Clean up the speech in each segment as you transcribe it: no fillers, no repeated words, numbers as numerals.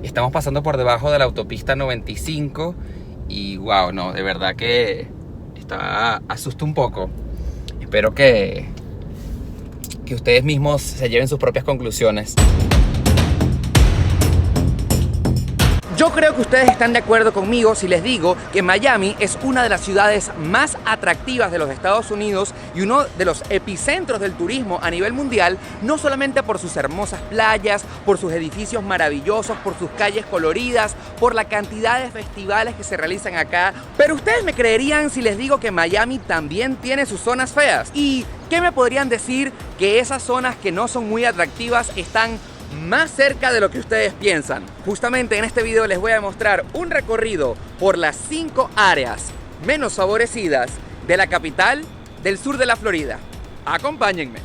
Estamos pasando por debajo de la autopista 95 y wow, no, de verdad que asusta un poco. Espero que ustedes mismos se lleven sus propias conclusiones. Yo creo que ustedes están de acuerdo conmigo si les digo que Miami es una de las ciudades más atractivas de los Estados Unidos y uno de los epicentros del turismo a nivel mundial, no solamente por sus hermosas playas, por sus edificios maravillosos, por sus calles coloridas, por la cantidad de festivales que se realizan acá, pero ustedes me creerían si les digo que Miami también tiene sus zonas feas. ¿Y qué me podrían decir? Que esas zonas que no son muy atractivas están más cerca de lo que ustedes piensan. Justamente en este video les voy a mostrar un recorrido por las 5 áreas menos favorecidas de la capital del sur de la Florida. Acompáñenme.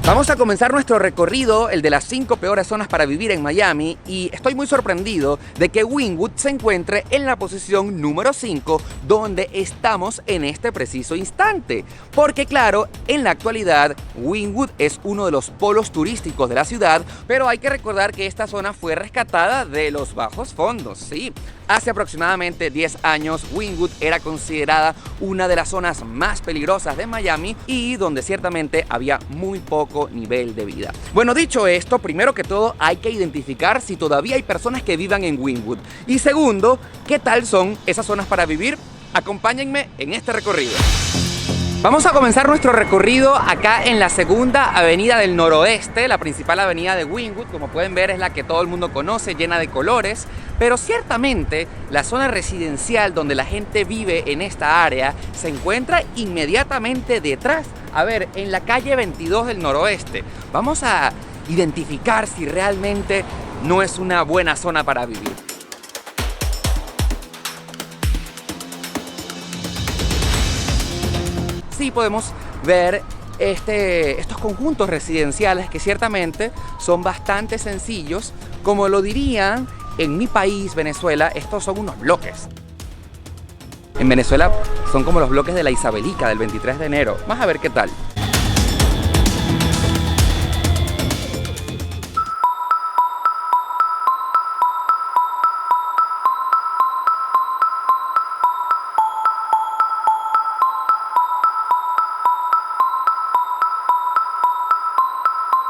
Vamos a comenzar nuestro recorrido, el de las 5 peores zonas para vivir en Miami, y estoy muy sorprendido de que Wynwood se encuentre en la posición número 5, donde estamos en este preciso instante. Porque claro, en la actualidad Wynwood es uno de los polos turísticos de la ciudad, pero hay que recordar que esta zona fue rescatada de los bajos fondos, sí. Hace aproximadamente 10 años, Wynwood era considerada una de las zonas más peligrosas de Miami y donde ciertamente había muy poco nivel de vida. Bueno, dicho esto, primero que todo hay que identificar si todavía hay personas que vivan en Wynwood. Y segundo, ¿qué tal son esas zonas para vivir? Acompáñenme en este recorrido. Vamos a comenzar nuestro recorrido acá en la segunda avenida del noroeste, la principal avenida de Wynwood. Como pueden ver, es la que todo el mundo conoce, llena de colores, pero ciertamente la zona residencial donde la gente vive en esta área se encuentra inmediatamente detrás. A ver, en la calle 22 del noroeste. Vamos a identificar si realmente no es una buena zona para vivir. Sí podemos ver estos conjuntos residenciales que ciertamente son bastante sencillos. Como lo dirían en mi país, Venezuela, estos son unos bloques. En Venezuela son como los bloques de la Isabelica del 23 de enero. Vamos a ver qué tal.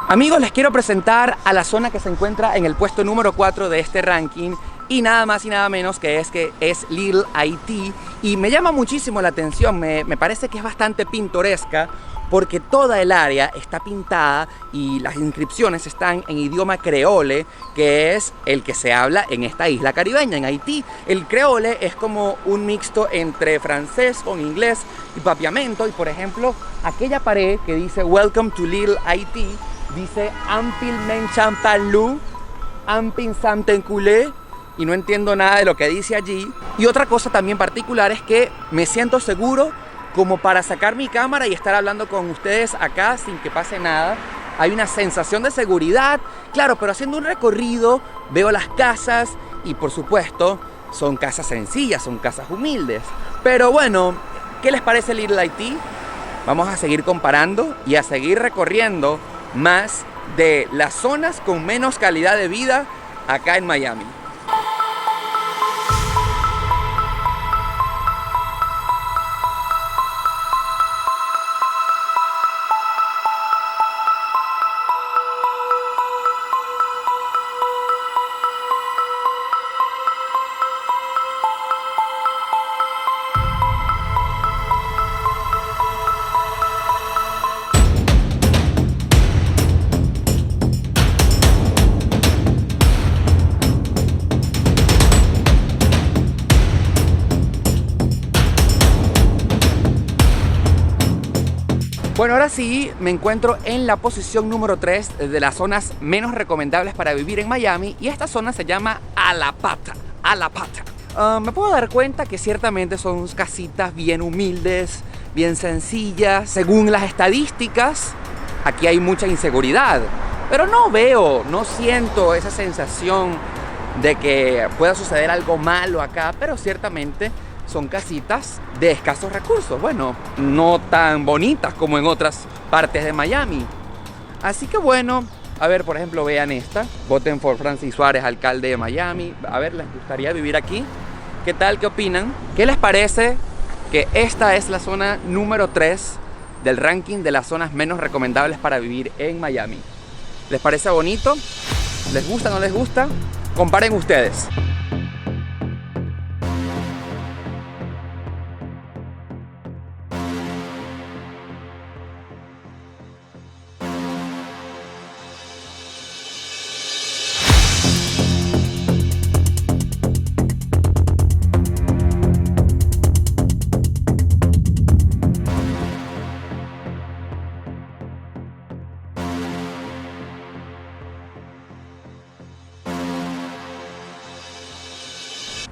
Amigos, les quiero presentar a la zona que se encuentra en el puesto número 4 de este ranking y nada más y nada menos que es Little Haití, y me llama muchísimo la atención, me parece que es bastante pintoresca porque toda el área está pintada y las inscripciones están en idioma creole, que es el que se habla en esta isla caribeña, en Haití. El creole es como un mixto entre francés con inglés y papiamento, y por ejemplo aquella pared que dice Welcome to Little Haití dice Ampil men champalou, Ampin samtenculé, y no entiendo nada de lo que dice allí. Y otra cosa también particular es que me siento seguro como para sacar mi cámara y estar hablando con ustedes acá sin que pase nada. Hay una sensación de seguridad, claro, pero haciendo un recorrido veo las casas y por supuesto son casas sencillas, son casas humildes. Pero bueno, ¿qué les parece Little Haití? Vamos a seguir comparando y a seguir recorriendo más de las zonas con menos calidad de vida acá en Miami. Bueno, ahora sí me encuentro en la posición número 3 de las zonas menos recomendables para vivir en Miami, y esta zona se llama Alapata. Me puedo dar cuenta que ciertamente son casitas bien humildes, bien sencillas. Según las estadísticas, aquí hay mucha inseguridad, pero no siento esa sensación de que pueda suceder algo malo acá, pero ciertamente son casitas de escasos recursos. Bueno, no tan bonitas como en otras partes de Miami. Así que bueno, a ver, por ejemplo, vean esta. Voten por Francis Suárez, alcalde de Miami. A ver, ¿les gustaría vivir aquí? ¿Qué tal? ¿Qué opinan? ¿Qué les parece que esta es la zona número 3 del ranking de las zonas menos recomendables para vivir en Miami? ¿Les parece bonito? ¿Les gusta o no les gusta? Comparen ustedes.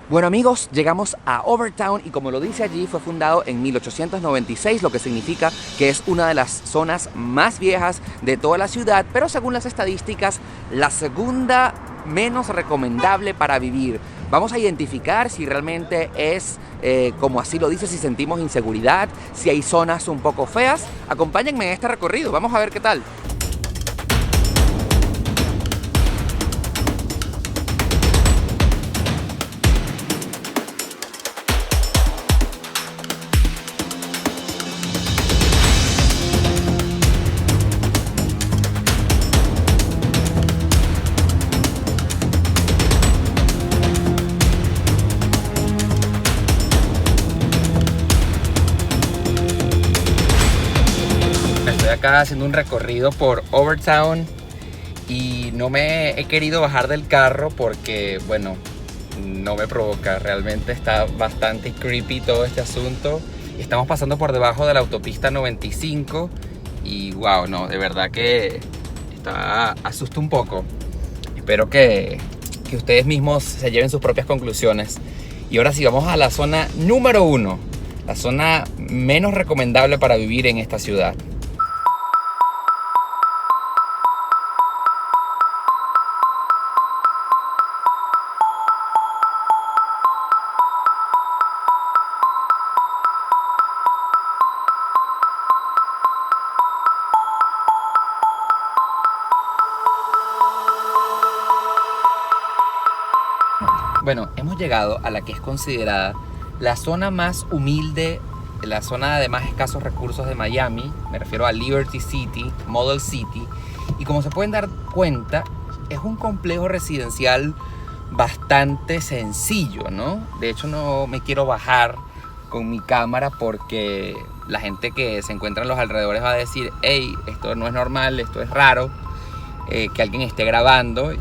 Bueno amigos, llegamos a Overtown y como lo dice allí, fue fundado en 1896, lo que significa que es una de las zonas más viejas de toda la ciudad, pero según las estadísticas, la segunda menos recomendable para vivir. Vamos a identificar si realmente es como así lo dice, si sentimos inseguridad, si hay zonas un poco feas. Acompáñenme en este recorrido, vamos a ver qué tal. Acá haciendo un recorrido por Overtown y no me he querido bajar del carro porque, bueno, no me provoca. Realmente está bastante creepy todo este asunto. Estamos pasando por debajo de la autopista 95 y wow, no, de verdad que asusta un poco. Espero que ustedes mismos se lleven sus propias conclusiones. Y ahora sí, vamos a la zona número 1, la zona menos recomendable para vivir en esta ciudad. Bueno, hemos llegado a la que es considerada la zona más humilde, la zona de más escasos recursos de Miami. Me refiero a Liberty City, Model City. Y como se pueden dar cuenta, es un complejo residencial bastante sencillo, ¿no? De hecho, no me quiero bajar con mi cámara porque la gente que se encuentra en los alrededores va a decir: hey, esto no es normal, esto es raro, que alguien esté grabando,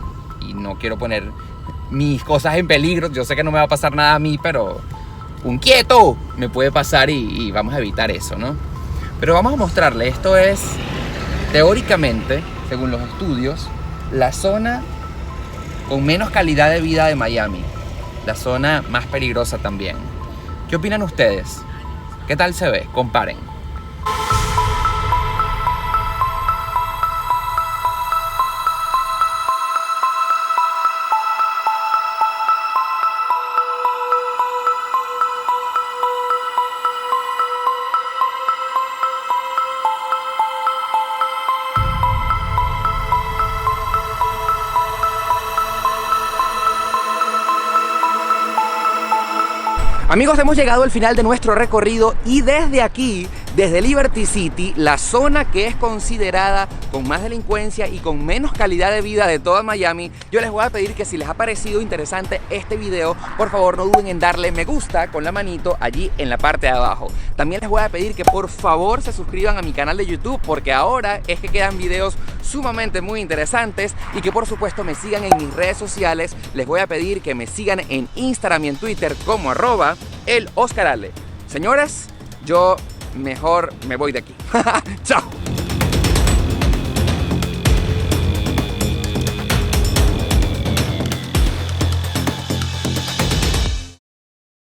y no quiero poner mis cosas en peligro. Yo sé que no me va a pasar nada a mí, pero un quieto me puede pasar y vamos a evitar eso, ¿no? Pero vamos a mostrarle, esto es teóricamente, según los estudios, la zona con menos calidad de vida de Miami, la zona más peligrosa también. ¿Qué opinan ustedes? ¿Qué tal se ve? Comparen. Amigos, hemos llegado al final de nuestro recorrido y desde aquí, desde Liberty City, la zona que es considerada con más delincuencia y con menos calidad de vida de toda Miami, yo les voy a pedir que si les ha parecido interesante este video, por favor no duden en darle me gusta con la manito allí en la parte de abajo. También les voy a pedir que por favor se suscriban a mi canal de YouTube porque ahora es que quedan videos sumamente muy interesantes y que por supuesto me sigan en mis redes sociales. Les voy a pedir que me sigan en Instagram y en Twitter como @eloscarale. Señores, yo mejor me voy de aquí. Chao.